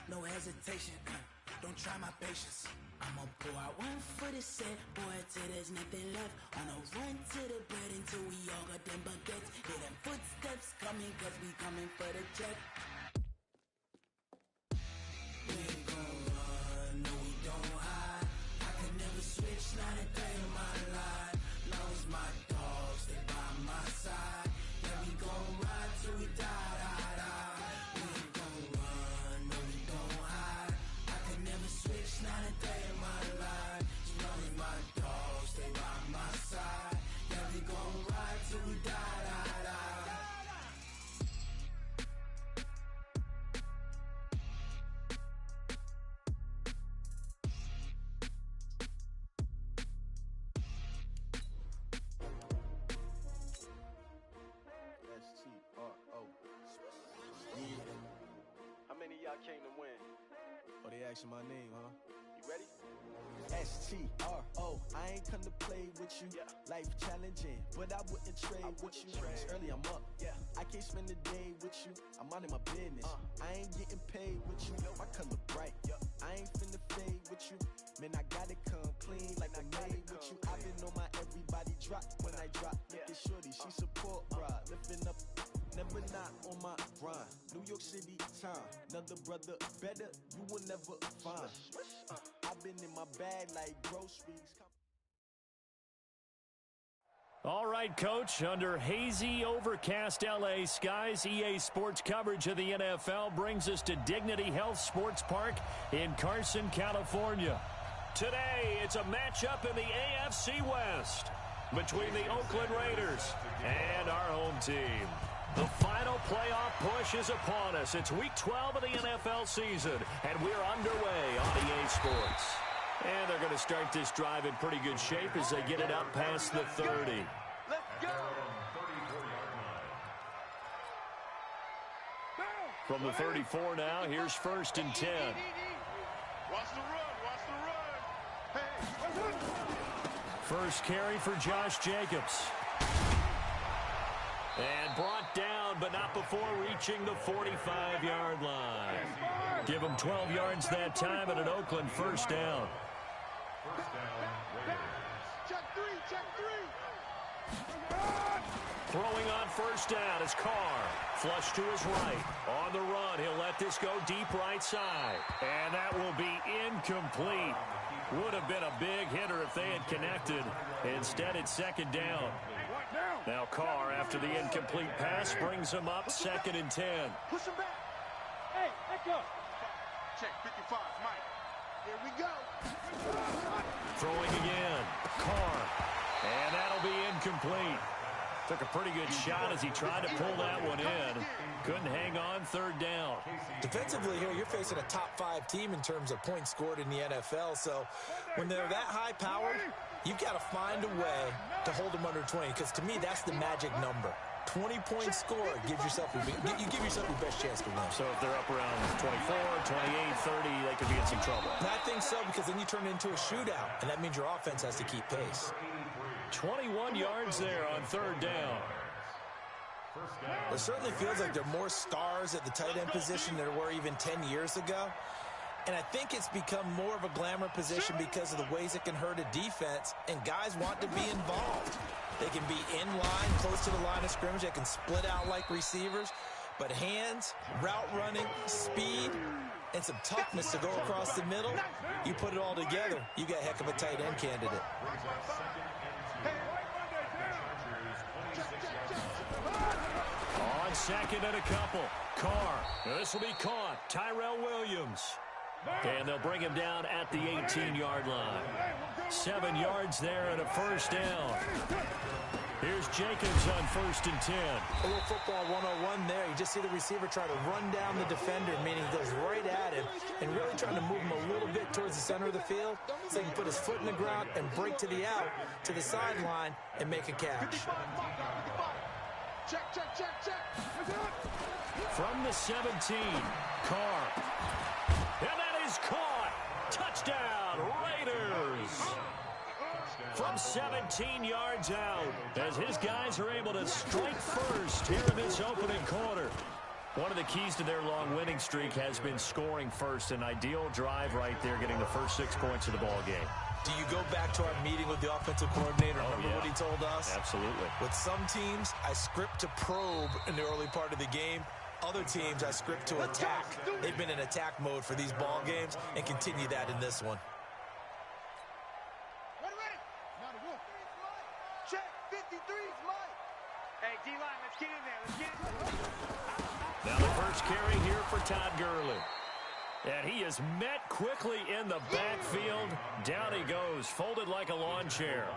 no hesitation. Don't try my patience. I'ma pour out one for the set, boy, till there's nothing left. On a run to the bed until we all got them baguettes. Hear them footsteps coming, cause we coming for the check. We ain't gon' run, no we don't hide. I can never switch, not a day in my life. Now it's my dogs, they by my side. Yeah, we gon' ride till we die, die, die. We ain't gon' run, no we don't hide. I can never switch, not a day in my life. As long as my dogs, they by my side. Yeah, we gon' ride till we die, die, die. S-T-R-O. Yeah. How many of y'all came to win? Oh, they asking my name, huh? You ready? S-T-R-O. I ain't come to play with you. Yeah. Life challenging, but I wouldn't trade with you. It's early, I'm up. Yeah. I can't spend the day with you. I'm out of my business. I ain't getting paid with you. My color bright. I ain't finna fade with you. Man, I gotta come clean like I made with you. I've been on my everybody drop when I drop. Look at shorty, she support ride. Lifting up, never not on my grind. New York City time, another brother better, you will never find. I've been in my bag like groceries. All right, Coach, under hazy, overcast L.A. skies, EA Sports coverage of the NFL brings us to Dignity Health Sports Park in Carson, California. Today, it's a matchup in the AFC West between the Oakland Raiders and our home team. The final playoff push is upon us. It's Week 12 of the NFL season, and we're underway on EA Sports. And they're going to start this drive in pretty good shape as they get it up past the 30. Let's go! From the 34 now, here's 1st and 10. Watch the run, watch the run. Hey. First carry for Josh Jacobs. And brought down, but not before reaching the 45-yard line. Give him 12 yards that time and an Oakland first down. Check three. Throwing on first down is Carr. Flush to his right. On the run, he'll let this go deep right side. And that will be incomplete. Would have been a big hitter if they had connected. Instead, it's 2nd down. Now Carr, after the incomplete pass, brings him up 2nd and 10. Push him back. Hey, let go. Check 55, Mike. Here we go. Throwing again. Carr. And that'll be incomplete. Took a pretty good shot as he tried to pull that one in. Couldn't hang on 3rd down. Defensively here, you're facing a top 5 team in terms of points scored in the NFL. So when they're that high powered, you've got to find a way to hold them under 20. Because to me, that's the magic number. 20-point score gives yourself you give yourself your best chance to win. So if they're up around 24, 28, 30, they could be in some trouble. And I think so, because then you turn it into a shootout, and that means your offense has to keep pace. 21 yards there on 3rd down. It certainly feels like there are more stars at the tight end position than there were even 10 years ago. And I think it's become more of a glamour position because of the ways it can hurt a defense, and guys want to be involved. They can be in line, close to the line of scrimmage. They can split out like receivers. But hands, route running, speed, and some toughness to go across the middle, you put it all together, you got a heck of a tight end candidate. On 2nd and a couple. Carr. This will be caught. Tyrell Williams. And they'll bring him down at the 18-yard line. 7 yards there and a first down. Here's Jacobs on 1st and 10. A little football 101 there. You just see the receiver try to run down the defender, meaning he goes right at him, and really trying to move him a little bit towards the center of the field so he can put his foot in the ground and break to the out, to the sideline, and make a catch. Check. From the 17, Carr. And that is caught. Touchdown, Raiders. From 17 yards out, as his guys are able to strike first here in this opening quarter. One of the keys to their long winning streak has been scoring first. An ideal drive right there, getting the first 6 points of the ball game. Do you go back to our meeting with the offensive coordinator? Remember what he told us? Absolutely. With some teams, I script to probe in the early part of the game. Other teams, I script to attack. They've been in attack mode for these ball games and continue that in this one. Check, 53's Mike. Hey, D-line, let's get in there. Let's get in there. Now the first carry here for Todd Gurley. And he is met quickly in the backfield. Down he goes, folded like a lawn chair.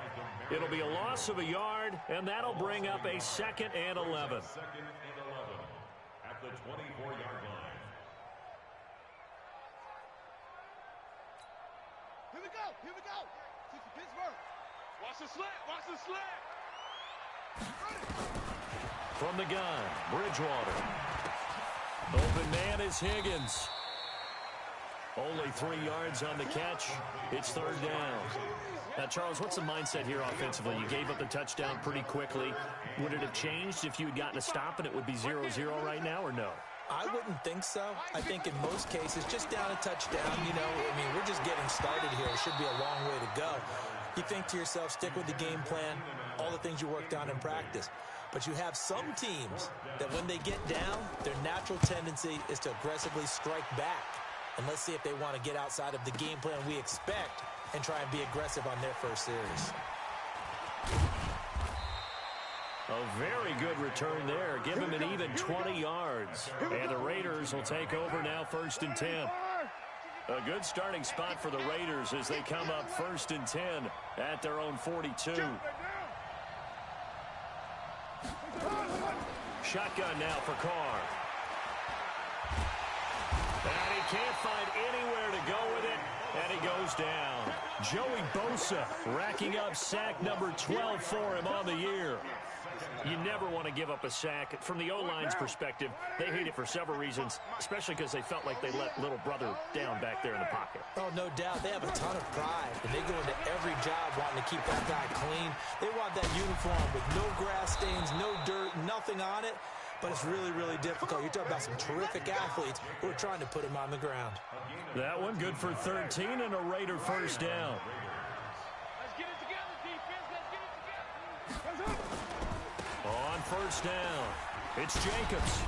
It'll be a loss of a yard, and that'll bring up a 2nd and 11. At the 24-yard line. Here we go. Here we go. Pittsburgh. Watch the slant. Watch the slant. From the gun, Bridgewater. Open man is Higgins. Only 3 yards on the catch. It's 3rd down. Now, Charles, what's the mindset here offensively? You gave up the touchdown pretty quickly. Would it have changed if you had gotten a stop and it would be 0-0 right now, or no? I wouldn't think so. I think in most cases, just down a touchdown, you know, I mean, we're just getting started here. It should be a long way to go. You think to yourself, stick with the game plan, all the things you worked on in practice. But you have some teams that when they get down, their natural tendency is to aggressively strike back. And let's see if they want to get outside of the game plan we expect and try and be aggressive on their first series. A very good return there. Give him an even 20 yards. And the Raiders will take over now 1st and 10. A good starting spot for the Raiders as they come up 1st and 10 at their own 42. Shotgun now for Carr. And he can't find anywhere to go with it, and he goes down. Joey Bosa racking up sack number 12 for him on the year. You never want to give up a sack. From the O-line's perspective, they hate it for several reasons, especially because they felt like they let little brother down back there in the pocket. Oh, no doubt. They have a ton of pride, and they go into every job wanting to keep that guy clean. They want that uniform with no grass stains, no dirt, nothing on it. But it's really, really difficult. You're talking about some terrific athletes who are trying to put him on the ground. That one good for 13 and a Raider first down. Let's get it together, defense. Let's get it together. On first down, it's Jacobs.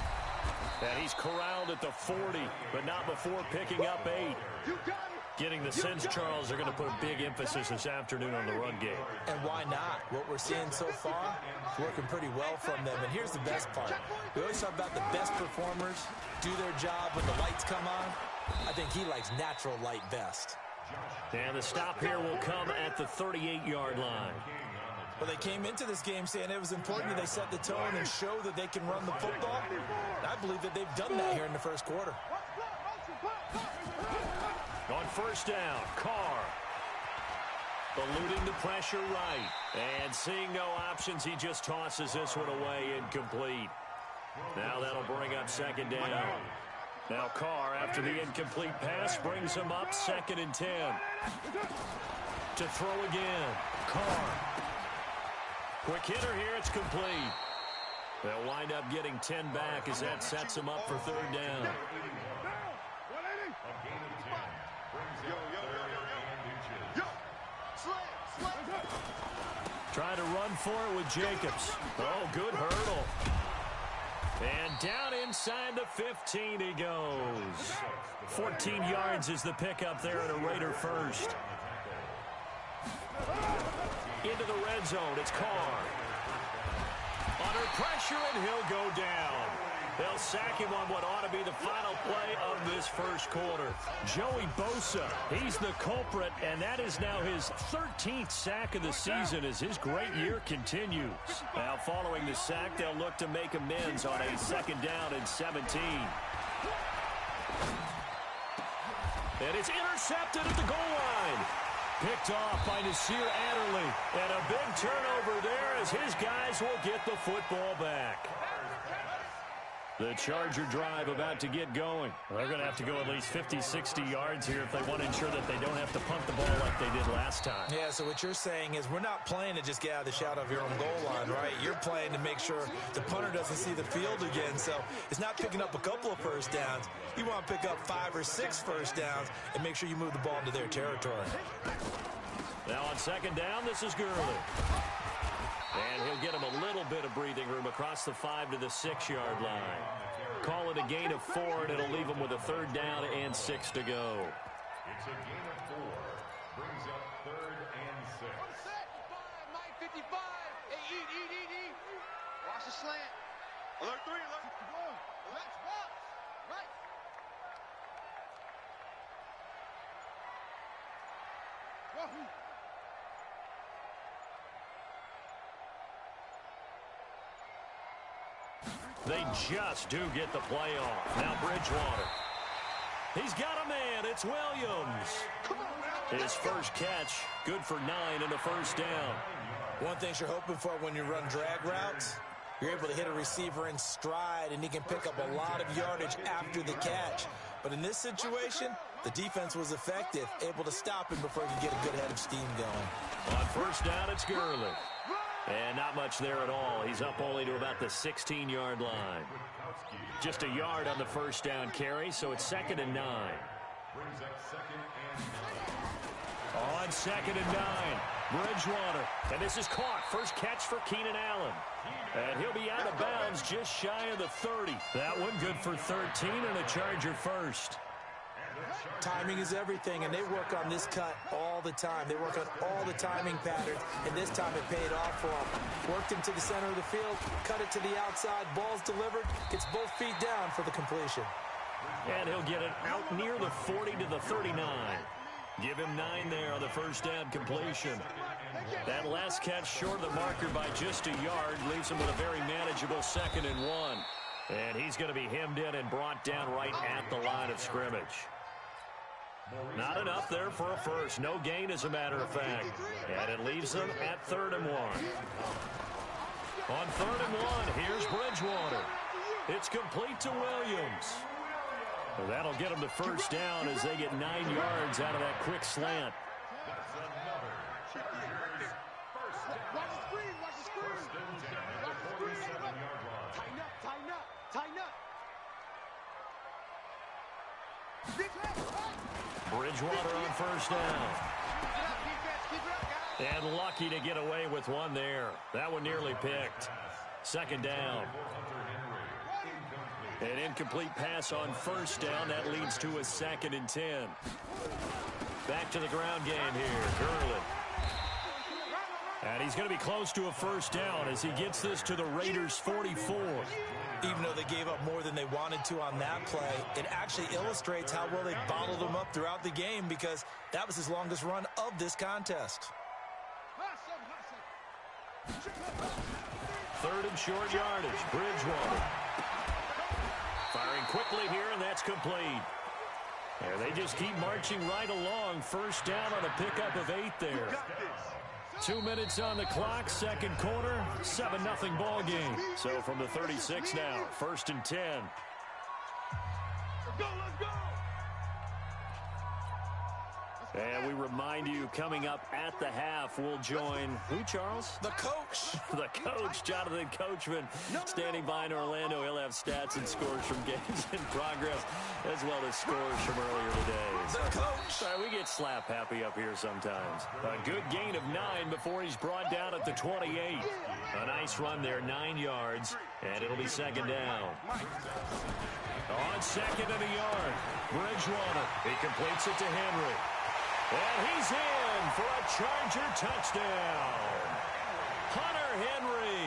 And he's corralled at the 40, but not before picking up 8. You got it. Getting the sense, Charles, they're going to put a big emphasis this afternoon on the run game. And why not? What we're seeing so far is working pretty well from them. And here's the best part. We always talk about the best performers do their job when the lights come on. I think he likes natural light best. And the stop here will come at the 38-yard line. Well, they came into this game saying it was important that they set the tone and show that they can run the football. And I believe that they've done that here in the first quarter. On first down, Carr. Eluding the pressure right. And seeing no options, he just tosses this one away incomplete. Now that'll bring up 2nd down. Now Carr, after the incomplete pass, brings him up 2nd and 10. To throw again, Carr. Quick hitter here, it's complete. They'll wind up getting 10 back as that sets them up for 3rd down. Trying to run for it with Jacobs. Oh, good hurdle. And down inside the 15 he goes. 14 yards is the pickup there at a Raider first. Into the red zone, it's Carr. Under pressure, and he'll go down. They'll sack him on what ought to be the final play of this first quarter. Joey Bosa, he's the culprit, and that is now his 13th sack of the season as his great year continues. Now, following the sack, they'll look to make amends on a 2nd down and 17. And it's intercepted at the goal line. Picked off by Nasir Adderley. And a big turnover there as his guys will get the football back. The Charger drive about to get going. They're going to have to go at least 50, 60 yards here if they want to ensure that they don't have to punt the ball like they did last time. Yeah, so what you're saying is we're not playing to just get out of the shadow of your own goal line, right? You're playing to make sure the punter doesn't see the field again. So it's not picking up a couple of first downs. You want to pick up 5 or 6 first downs and make sure you move the ball into their territory. Now on second down, this is Gurley. And he'll get him a little bit of breathing room across the 5 to the 6-yard line. Call it a gain of 4, and it'll leave him with a 3rd down and 6 to go. It's a gain of 4. Brings up 3rd and 6. 55. Hey, eat. Watch the slant. Alert 3, alert. Let's box. Right. Wahoo. They just do get the play off. Now Bridgewater. He's got a man. It's Williams. His first catch, good for 9 and a 1st down. One thing you're hoping for when you run drag routes, you're able to hit a receiver in stride, and he can pick up a lot of yardage after the catch. But in this situation, the defense was effective, able to stop him before he could get a good head of steam going. On 1st down, it's Gurley. And not much there at all. He's up only to about the 16-yard line. Just a yard on the 1st down carry, so it's 2nd and 9. Brings up 2nd and 9. On 2nd and 9, Bridgewater. And this is caught. First catch for Keenan Allen. And he'll be out of bounds just shy of the 30. That one good for 13 and a Charger first. Timing is everything, and they work on this cut all the time. They work on all the timing patterns, and this time it paid off for them. Worked him to the center of the field, cut it to the outside, ball's delivered, gets both feet down for the completion. And he'll get it out near the 40 to the 39. Give him 9 there on the 1st down completion. That last catch short of the marker by just a yard leaves him with a very manageable 2nd and 1. And he's going to be hemmed in and brought down right at the line of scrimmage. Not enough there for a first. No gain, as a matter of fact. And it leaves them at 3rd and 1. On 3rd and 1, here's Bridgewater. It's complete to Williams. Well, that'll get them to 1st down as they get 9 yards out of that quick slant. Bridgewater on 1st down. And lucky to get away with one there. That one nearly picked. 2nd down. An incomplete pass on 1st down. That leads to a 2nd and 10. Back to the ground game here. Gurley. And he's going to be close to a 1st down as he gets this to the Raiders' 44. Even though they gave up more than they wanted to on that play, it actually illustrates how well they bottled him up throughout the game, because that was his longest run of this contest. 3rd and short yardage. Bridgewater. Firing quickly here, and that's complete. And they just keep marching right along. 1st down on a pickup of 8 there. 2 minutes on the clock, 2nd quarter, 7-0 ball game. So from the 36 now, 1st and 10. Let's go! And we remind you, coming up at the half, we'll join who, Charles? The coach. The coach, Jonathan Coachman, standing by in Orlando. He'll have stats and scores from games in progress, as well as scores from earlier today. The coach. Sorry, we get slap happy up here sometimes. A good gain of 9 before he's brought down at the 28. A nice run there, 9 yards, and it'll be 2nd down. On 2nd and a yard, Bridgewater. He completes it to Henry. And he's in for a Charger touchdown. Hunter Henry,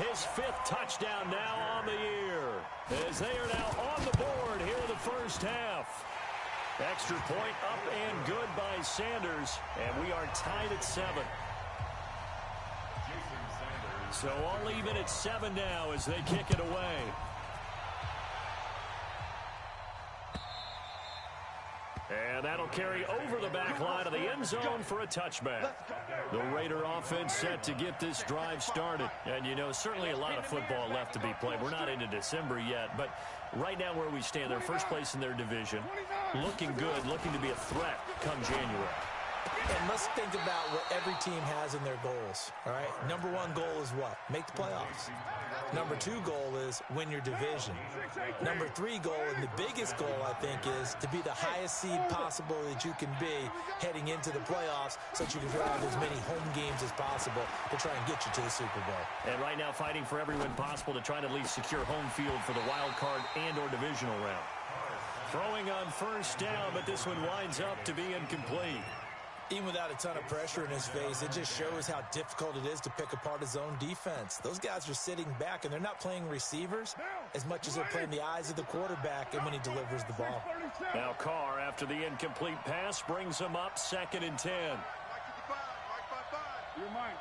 his 5th touchdown now on the year, as they are now on the board here in the 1st half. Extra point up and good by Sanders, and we are tied at 7. So all even at 7 now as they kick it away. And that'll carry over the back line of the end zone for a touchback. The Raider offense set to get this drive started. And, you know, certainly a lot of football left to be played. We're not into December yet, but right now where we stand, they're first place in their division. Looking good, looking to be a threat come January. And let's think about what every team has in their goals, all right? Number one goal is what? Make the playoffs. Number two goal is win your division. Number three goal, and the biggest goal, I think, is to be the highest seed possible that you can be heading into the playoffs so that you can have as many home games as possible to try and get you to the Super Bowl. And right now fighting for every win possible to try to at least secure home field for the wild card and or divisional round. Throwing on first down, but this one winds up to be incomplete. Even without a ton of pressure in his face, it just shows how difficult it is to pick apart his own defense. Those guys are sitting back, and they're not playing receivers as much as they're playing the eyes of the quarterback and when he delivers the ball. Now Carr, after the incomplete pass, brings him up 2nd and 10. You're mine.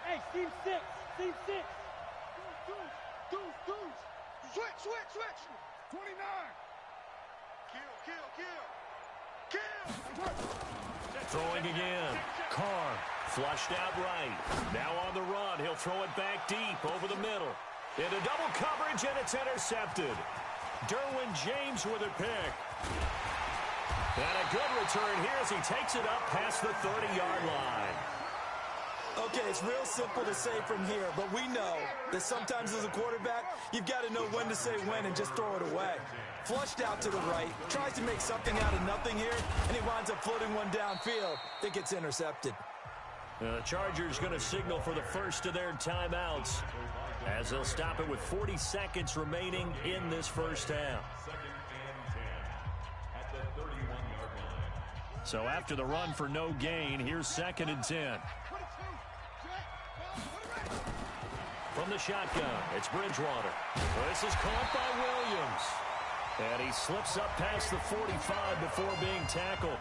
Hey, team 6. Team 6. Deuce. Switch. 29. Kill. Throwing again. Carr flushed out right. Now on the run. He'll throw it back deep over the middle. Into double coverage, and it's intercepted. James with a pick. And a good return here as he takes it up past the 30-yard line. Okay, it's real simple to say from here, but we know that sometimes as a quarterback, you've got to know when to say when and just throw it away. Flushed out to the right, tries to make something out of nothing here, and he winds up floating one downfield that gets intercepted. The Chargers going to signal for the first of their timeouts as they'll stop it with 40 seconds remaining in this first half. So after the run for no gain, here's 2nd and 10. From the shotgun, it's Bridgewater. This is caught by Williams. And he slips up past the 45 before being tackled.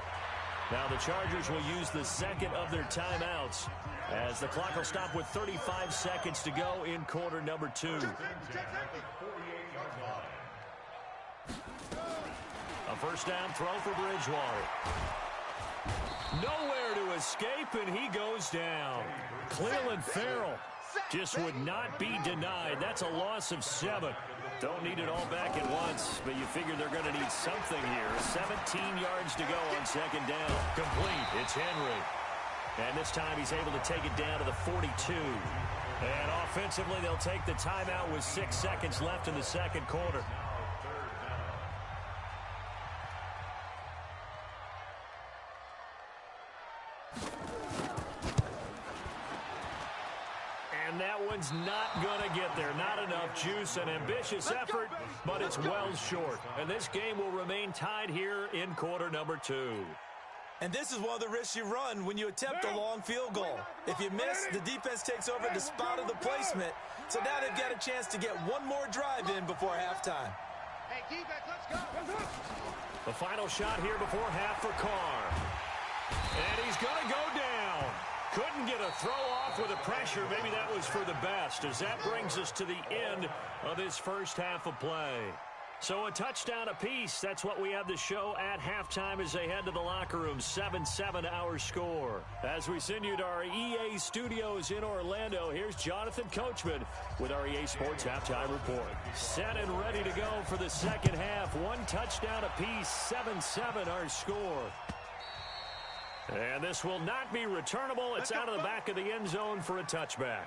Now the Chargers will use the second of their timeouts as the clock will stop with 35 seconds to go in quarter number 2. A first down throw for Bridgewater. Nowhere to escape, and he goes down. Cleveland Farrell just would not be denied. That's a loss of 7. Don't need it all back at once, but you figure they're going to need something here. 17 yards to go on 2nd down. Complete. It's Henry. And this time he's able to take it down to the 42. And offensively, they'll take the timeout with 6 seconds left in the second quarter. And that one's not going to get there. Not enough juice. An ambitious effort, but it's well short. And this game will remain tied here in quarter number 2. And this is one of the risks you run when you attempt a long field goal. If you miss, the defense takes over the spot of the placement. So now they've got a chance to get one more drive in before halftime. Hey, defense, let's go. The final shot here before half for Carr. And he's going to go down. Couldn't get a throw off with the pressure. Maybe that was for the best, as that brings us to the end of this first half of play. So a touchdown apiece. That's what we have to show at halftime as they head to the locker room. 7-7 our score. As we send you to our EA studios in Orlando, here's Jonathan Coachman with our EA Sports Halftime Report. Set and ready to go for the second half. One touchdown apiece. 7-7 our score. And this will not be returnable. It's out of the back of the end zone for a touchback.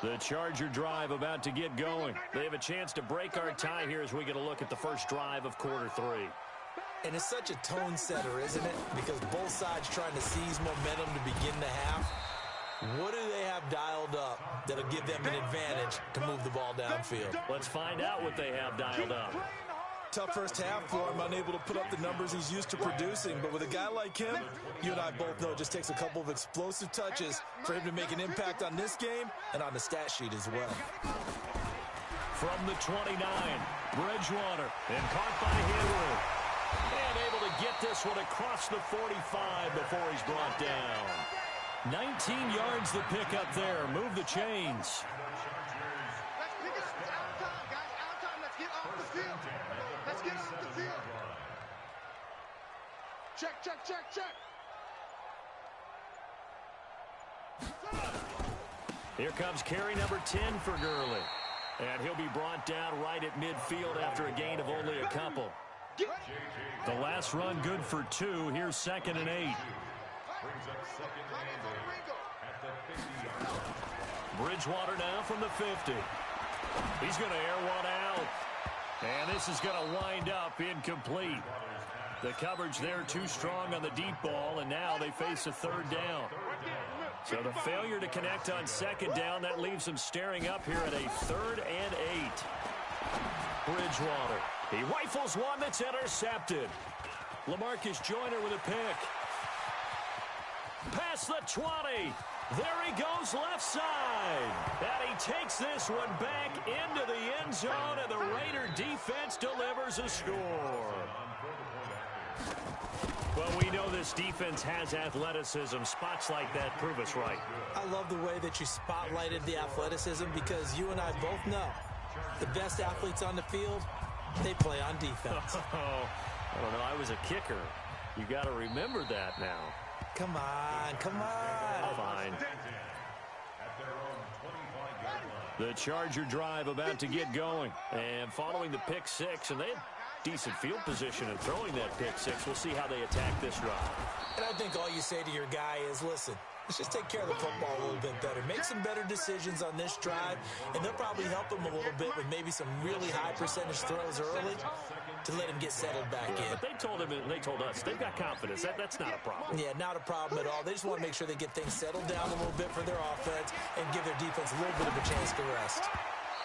The Charger drive about to get going. They have a chance to break our tie here as we get a look at the first drive of quarter 3. And it's such a tone setter, isn't it? Because both sides trying to seize momentum to begin the half. What do they have dialed up that'll give them an advantage to move the ball downfield? Let's find out what they have dialed up. Tough first half for him, unable to put up the numbers he's used to producing. But with a guy like him, you and I both know it just takes a couple of explosive touches for him to make an impact on this game and on the stat sheet as well. From the 29, Bridgewater, and caught by Henry. And able to get this one across the 45 before he's brought down. 19 yards the pick up there. Move the chains. Let's pick it out of time, guys. Out of time. Let's get off the field. Let's get off the field. Check, check, check, check. Here comes carry number 10 for Gurley. And he'll be brought down right at midfield after a gain of only a couple. The last run good for 2. Here's 2nd and 8. Brings up 2nd and 8 at the 50-yard line. Bridgewater now from the 50. He's going to air one out. And this is going to wind up incomplete. The coverage there too strong on the deep ball, and now they face a 3rd down. So the failure to connect on 2nd down, that leaves them staring up here at a 3rd and 8. Bridgewater. He rifles one that's intercepted. LaMarcus Joyner with a pick. Past the 20. There he goes left side. And he takes this one back into the end zone, and the Raider defense delivers a score. Well, we know this defense has athleticism. Spots like that prove us right. I love the way that you spotlighted the athleticism because you and I both know the best athletes on the field, they play on defense. I don't know. I was a kicker. You got to remember that now. Come on, come on. Fine. The Charger drive about to get going. And following the pick 6, and they had decent field position in throwing that pick 6. We'll see how they attack this drive. And I think all you say to your guy is, listen, let's just take care of the football a little bit better. Make some better decisions on this drive, and they'll probably help him a little bit with maybe some really high percentage throws early to let him get settled back in. But they told us, they've got confidence. That's not a problem. Yeah, not a problem at all. They just want to make sure they get things settled down a little bit for their offense and give their defense a little bit of a chance to rest.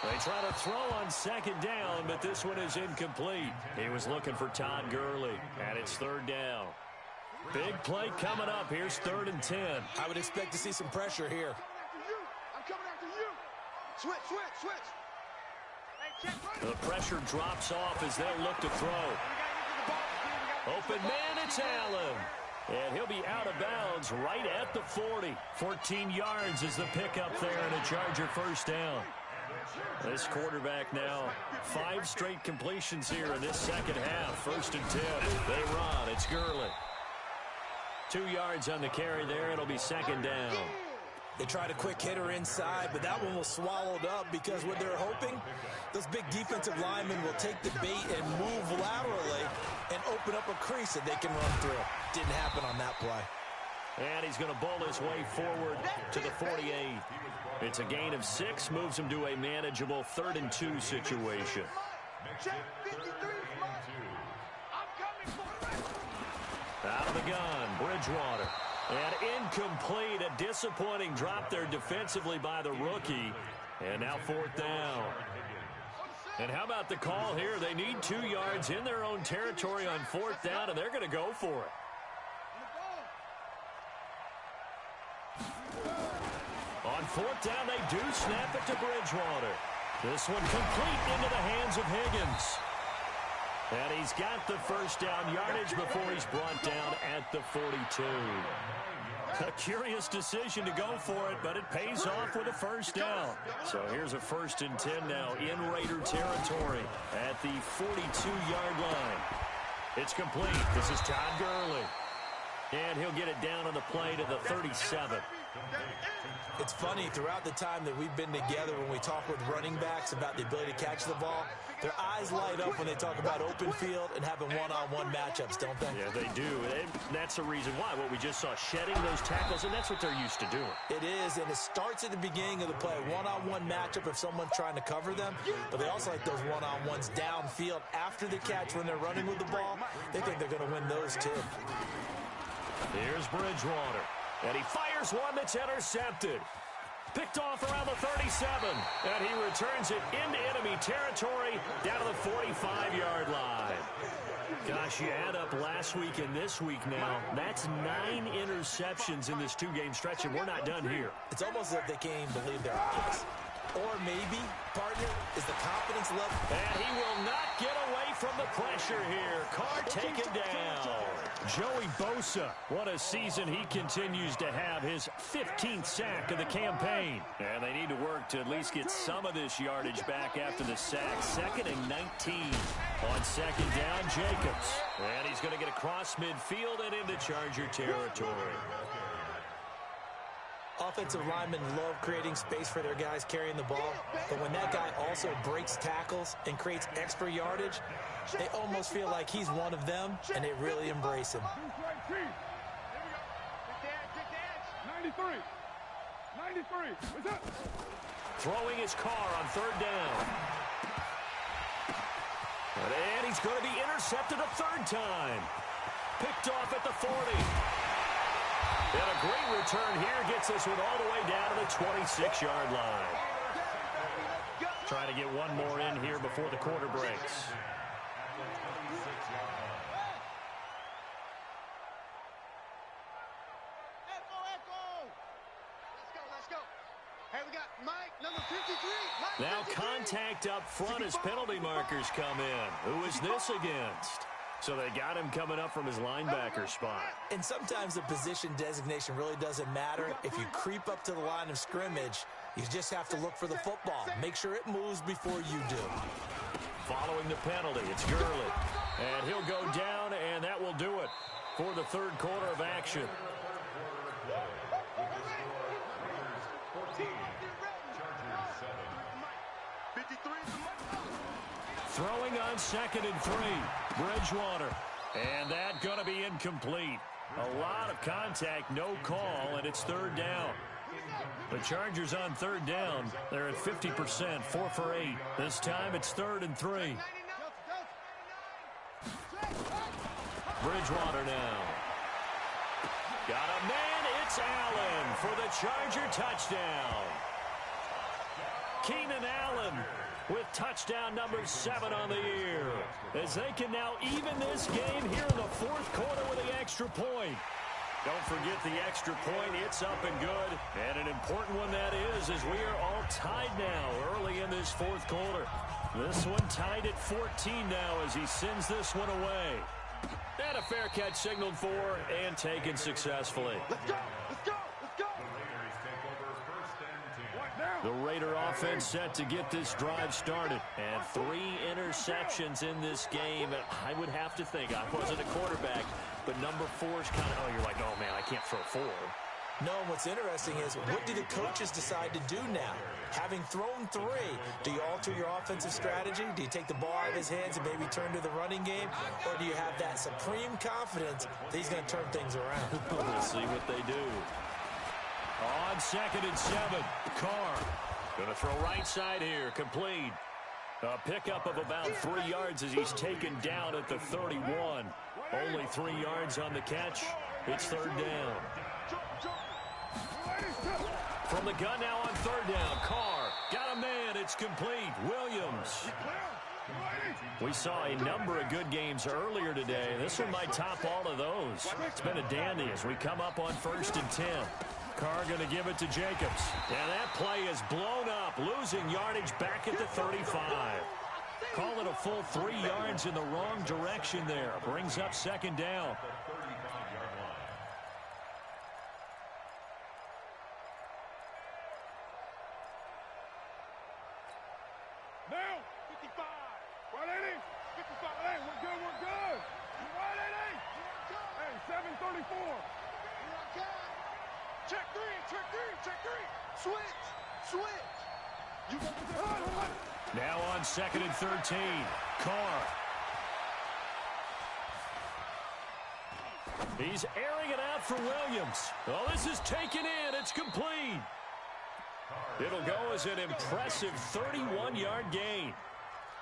They try to throw on 2nd down, but this one is incomplete. He was looking for Todd Gurley, and it's 3rd down. Big play coming up. Here's 3rd and 10. I would expect to see some pressure here. I'm coming after you. Switch, switch, switch. The pressure drops off as they'll look to throw. Open man, it's Allen. And he'll be out of bounds right at the 40. 14 yards is the pickup there, and a Charger 1st down. This quarterback now, 5 straight completions here in this 2nd half. 1st and 10. They run. It's Gurley. 2 yards on the carry there. It'll be 2nd down. They tried a quick hitter inside, but that one was swallowed up because what they're hoping, those big defensive linemen will take the bait and move laterally and open up a crease that they can run through. Didn't happen on that play. And he's going to bowl his way forward to the 48. It's a gain of 6, moves him to a manageable 3rd and 2 situation. Out of the gun, Bridgewater. And incomplete, a disappointing drop there defensively by the rookie. And now 4th down. And how about the call here? They need 2 yards in their own territory on 4th down, and they're going to go for it. On 4th down, they do snap it to Bridgewater. This one complete into the hands of Higgins. And he's got the 1st down yardage before he's brought down at the 42. A curious decision to go for it, but it pays off with a 1st down. So here's a 1st and 10 now in Raider territory at the 42-yard line. It's complete. This is Todd Gurley. And he'll get it down on the play to the 37. It's funny, throughout the time that we've been together, when we talk with running backs about the ability to catch the ball, their eyes light up when they talk about open field and having one-on-one matchups, don't they? Yeah, they do. And that's the reason why. What we just saw, shedding those tackles, and that's what they're used to doing. It is, and it starts at the beginning of the play. One-on-one matchup if someone's trying to cover them, but they also like those one-on-ones downfield after the catch when they're running with the ball. They think they're going to win those, too. Here's Bridgewater. And he fires one that's intercepted. Picked off around the 37. And he returns it into enemy territory down to the 45-yard line. Gosh, you add up last week and this week now. That's 9 interceptions in this 2-game stretch, and we're not done here. It's almost as if they can't even believe their eyes. Or maybe, partner, is the confidence level. And he will not get away from the pressure here. Carr taken down. Joey Bosa, what a season he continues to have. His 15th sack of the campaign. And they need to work to at least get some of this yardage back after the sack. 2nd and 19. On 2nd down, Jacobs. And he's going to get across midfield and into Charger territory. Offensive linemen love creating space for their guys carrying the ball, but when that guy also breaks tackles and creates extra yardage, they almost feel like he's one of them, and they really embrace him. 93. What's up? Throwing his Carr on 3rd down. And he's going to be intercepted a 3rd time. Picked off at the 40. And a great return here gets this one all the way down to the 26-yard line. Trying to get one more in here before the quarter breaks. Let's go. Hey, we got Mike, number 53. Now contact up front as penalty markers come in. Who is this against? So they got him coming up from his linebacker spot. And sometimes the position designation really doesn't matter. If you creep up to the line of scrimmage, you just have to look for the football. Make sure it moves before you do. Following the penalty, it's Gurley. And he'll go down, and that will do it for the 3rd quarter of action. 14, Chargers 7. Throwing on 2nd and 3. Bridgewater. And that going to be incomplete. A lot of contact, no call, and it's 3rd down. The Chargers on 3rd down. They're at 50%, 4 for 8. This time it's 3rd and 3. Bridgewater now. Got a man. It's Allen for the Charger touchdown. Keenan Allen with touchdown number 7 on the year, as they can now even this game here in the 4th quarter with the extra point. Don't forget the extra point. It's up and good, and an important one that is, as we are all tied now early in this 4th quarter. This one tied at 14 now as he sends this one away. And a fair catch signaled for and taken successfully. Let's go. The Raider offense set to get this drive started. And 3 interceptions in this game. I would have to think, I wasn't a quarterback, but number 4 is kind of, oh, you're like, oh, man, I can't throw 4. No, what's interesting is, what do the coaches decide to do now? Having thrown 3, do you alter your offensive strategy? Do you take the ball out of his hands and maybe turn to the running game? Or do you have that supreme confidence that he's going to turn things around? We'll see what they do. On 2nd and 7, Carr going to throw right side here, complete. A pickup of about 3 yards as he's taken down at the 31. Only 3 yards on the catch. It's 3rd down. From the gun now on 3rd down, Carr got a man. It's complete. Williams. We saw a number of good games earlier today. This one might top all of those. It's been a dandy as we come up on 1st and 10. Carr going to give it to Jacobs. And that play is blown up, losing yardage back at the 35. Call it a full 3 yards in the wrong direction there. Brings up 2nd down. Now, 55. 180. 55. Hey, we're good. 180. Hey, 734. Check 3. Switch. You got now on 2nd and 13. Carr. He's airing it out for Williams. Oh, this is taken in. It's complete. It'll go as an impressive 31-yard gain.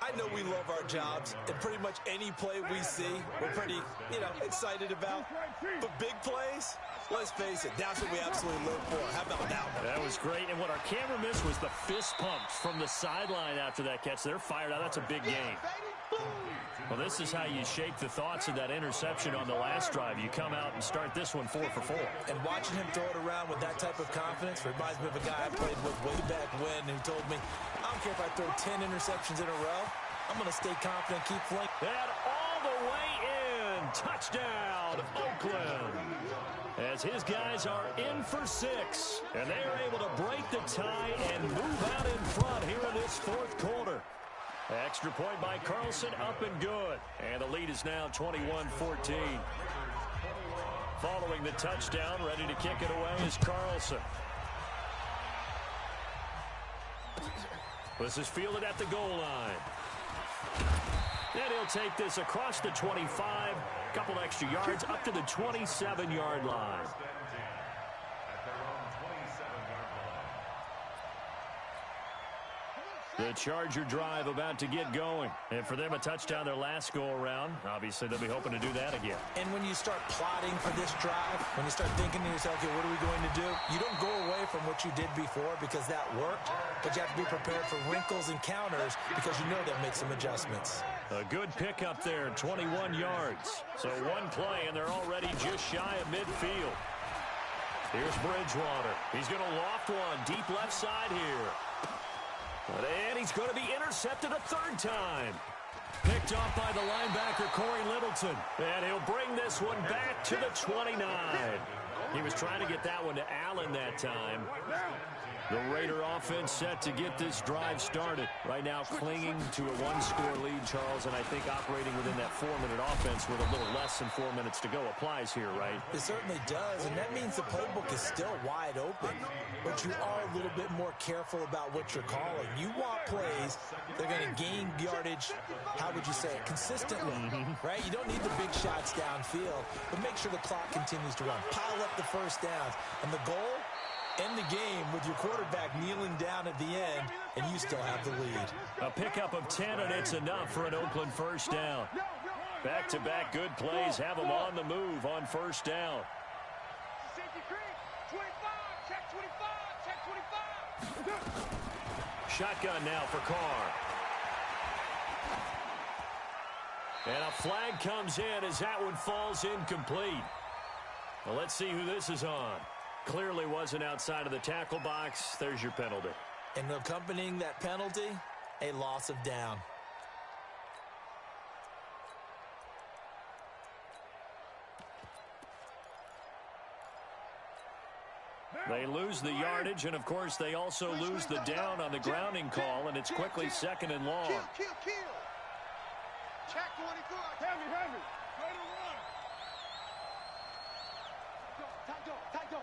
I know we love our jobs, and pretty much any play we see, we're pretty, excited about. But big plays, let's face it, that's what we absolutely live for. How about that one? That was great, and what our camera missed was the fist pumps from the sideline after that catch. They're fired out. That's a big game. Well, this is how you shake the thoughts of that interception on the last drive. You come out and start this one 4 for 4. And watching him throw it around with that type of confidence reminds me of a guy I played with way back when who told me, I don't care if I throw 10 interceptions in a row, I'm going to stay confident, keep flinging. And all the way in. Touchdown, Oakland. As his guys are in for 6. And they are able to break the tie and move out in front here in this fourth quarter. Extra point by Carlson, up and good. And the lead is now 21-14. Following the touchdown, ready to kick it away is Carlson. This is fielded at the goal line. And he'll take this across the 25, couple extra yards, up to the 27-yard line. The Charger drive about to get going. And for them, a touchdown their last go-around. Obviously, they'll be hoping to do that again. And when you start plotting for this drive, when you start thinking to yourself, okay, what are we going to do? You don't go away from what you did before because that worked, but you have to be prepared for wrinkles and counters because you know they'll make some adjustments. A good pickup there, 21 yards. So one play, and they're already just shy of midfield. Here's Bridgewater. He's going to loft one deep left side here. And he's going to be intercepted a third time. Picked off by the linebacker, Corey Littleton. And he'll bring this one back to the 29. He was trying to get that one to Allen that time. The Raider offense set to get this drive started. Right now clinging to a one-score lead, Charles, and I think operating within that 4-minute offense with a little less than 4 minutes to go applies here, right? It certainly does, and that means the playbook is still wide open. But you are a little bit more careful about what you're calling. You want plays that are going to gain yardage, how would you say it, consistently, right? You don't need the big shots downfield, but make sure the clock continues to run. Pile up the first downs, and the goal, end the game with your quarterback kneeling down at the end, and you still have the lead. A pickup of 10, and it's enough for an Oakland first down. Back-to-back good plays have them on the move on first down. Shotgun now for Carr. And a flag comes in as that one falls incomplete. Well, let's see who this is on. Clearly wasn't outside of the tackle box. There's your penalty. And accompanying that penalty, a loss of down. They lose the yardage, and, of course, they also lose the down on the grounding call, and it's quickly second and long. Kill. Check 24. Heavy. Right on one. Tight dog.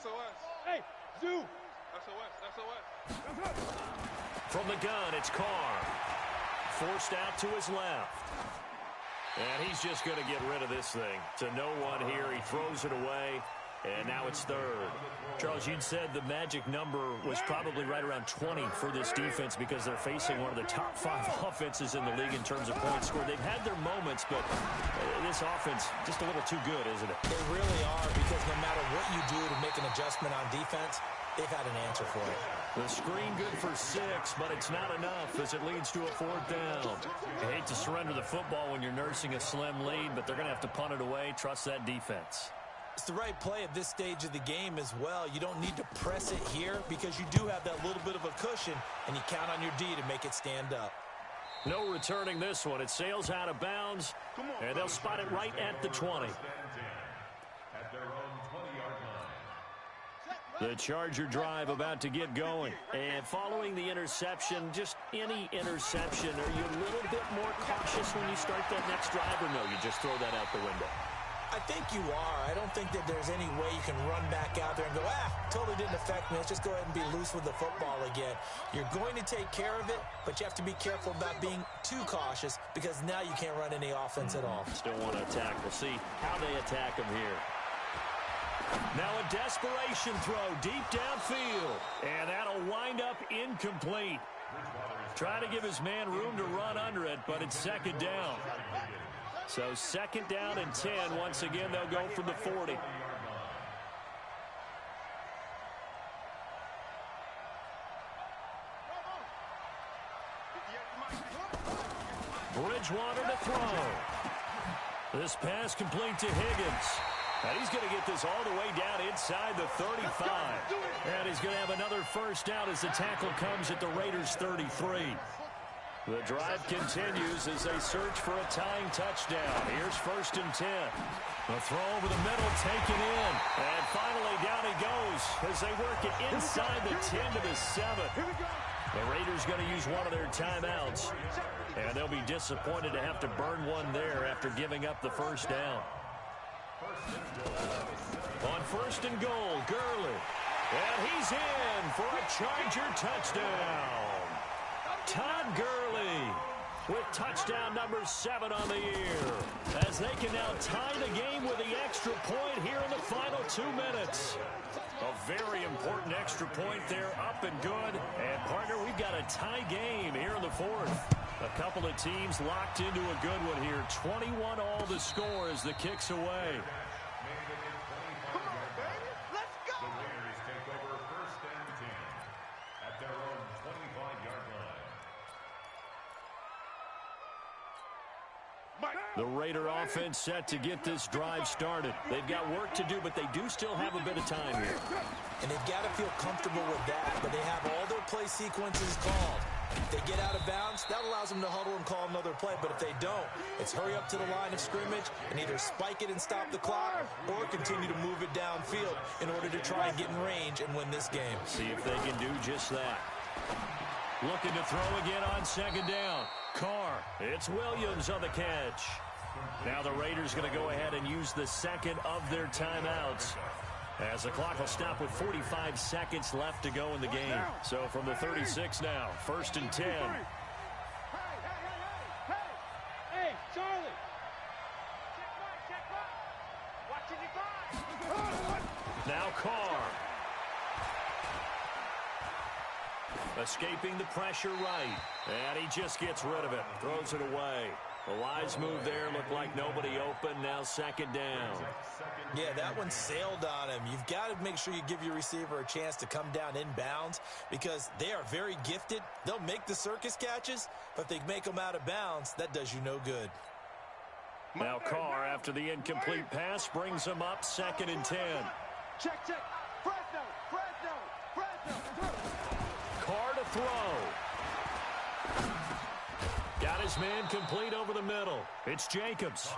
SOS. Hey, Zoo. SOS. From the gun, it's Carr. Forced out to his left. And he's just going to get rid of this thing. To no one here. He throws it away. And now it's third. Charles, you'd said the magic number was probably right around 20 for this defense because they're facing one of the top 5 offenses in the league in terms of points scored. They've had their moments, but this offense just a little too good, isn't it? They really are, because no matter what you do to make an adjustment on defense, they've had an answer for it. The screen good for 6, but it's not enough as it leads to a fourth down. You hate to surrender the football when you're nursing a slim lead, but they're going to have to punt it away. Trust that defense. It's the right play at this stage of the game as well. You don't need to press it here because you do have that little bit of a cushion, and you count on your D to make it stand up. No returning this one. It sails out of bounds, and they'll spot it right at the 20. At their own 20-yard line. The Charger drive about to get going. And following the interception, just any interception, are you a little bit more cautious when you start that next drive, or no, you just throw that out the window? I think you are. I don't think that there's any way you can run back out there and go, totally didn't affect me. Let's just go ahead and be loose with the football again. You're going to take care of it, but you have to be careful about being too cautious because now you can't run any offense at all. Still want to attack. We'll see how they attack him here. Now a desperation throw deep downfield, and that'll wind up incomplete. Try to give his man room to run under it, but it's second down. So second down and 10. Once again, they'll go from the 40. Bridgewater to throw. This pass complete to Higgins. And he's going to get this all the way down inside the 35. And he's going to have another first down as the tackle comes at the Raiders' 33. The drive continues as they search for a tying touchdown. Here's 1st and 10. A throw over the middle, taken in. And finally down he goes as they work it inside the 10 to the 7. The Raiders going to use one of their timeouts. And they'll be disappointed to have to burn one there after giving up the first down. On 1st and goal, Gurley. And he's in for a Charger touchdown. Todd Gurley with touchdown number 7 on the year, as they can now tie the game with the extra point here in the final 2 minutes. A very important extra point there, up and good. And, partner, we've got a tie game here in the 4th. A couple of teams locked into a good one here. 21 all the score as the kick's away. Come on, baby. Let's go. The Raiders take over 1st and 10 at their own 25-yard line. The Raider offense set to get this drive started. They've got work to do, but they do still have a bit of time here. And they've got to feel comfortable with that, but they have all their play sequences called. If they get out of bounds, that allows them to huddle and call another play. But if they don't, it's hurry up to the line of scrimmage and either spike it and stop the clock or continue to move it downfield in order to try and get in range and win this game. See if they can do just that. Looking to throw again on 2nd down. Carr. It's Williams on the catch. Now the Raiders going to go ahead and use the second of their timeouts, as the clock will stop with 45 seconds left to go in the game. So from the 36 now, 1st and 10. Hey, Charlie. Check one. Watching your guard. Now Carr. Escaping the pressure right. And he just gets rid of it. Throws it away. The wise move there. Looked like nobody open. Now 2nd down. Yeah, that one sailed on him. You've got to make sure you give your receiver a chance to come down inbounds because they are very gifted. They'll make the circus catches, but if they make them out of bounds, that does you no good. Now Carr, after the incomplete pass, brings him up 2nd and 10. Check. Fresno. Carr to throw. Got his man complete over the middle. It's Jacobs.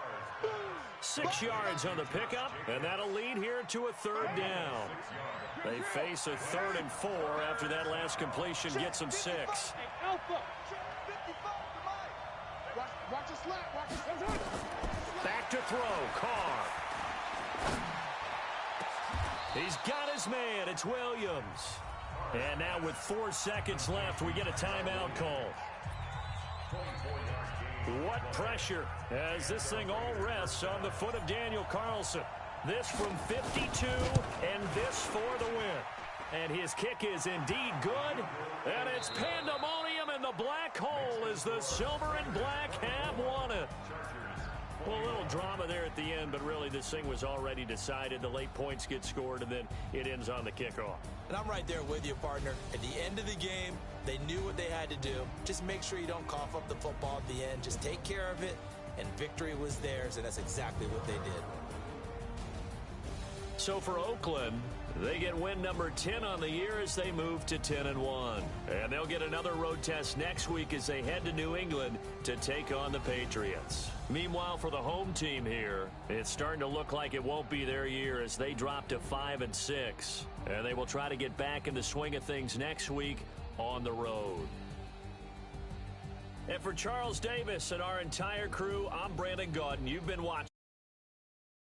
6 yards on the pickup, and that'll lead here to a 3rd down. They face a 3rd and 4 after that last completion gets them 6. Hey, Alpha. Watch your slap. Back to throw, Carr. He's got his man. It's Williams. And now with 4 seconds left, we get a timeout call. What pressure as this thing all rests on the foot of Daniel Carlson. This from 52 and this for the win. And his kick is indeed good. And it's pandemonium in the black hole as the silver and black have won it. Well, a little drama there at the end, but really this thing was already decided. The late points get scored, and then it ends on the kickoff. And I'm right there with you, partner. At the end of the game, they knew what they had to do. Just make sure you don't cough up the football at the end. Just take care of it, and victory was theirs, and that's exactly what they did. So for Oakland, they get win number 10 on the year as they move to 10-1. And they'll get another road test next week as they head to New England to take on the Patriots. Meanwhile, for the home team here, it's starting to look like it won't be their year as they drop to 5-6. And they will try to get back in the swing of things next week on the road. And for Charles Davis and our entire crew, I'm Brandon Gaudin. You've been watching.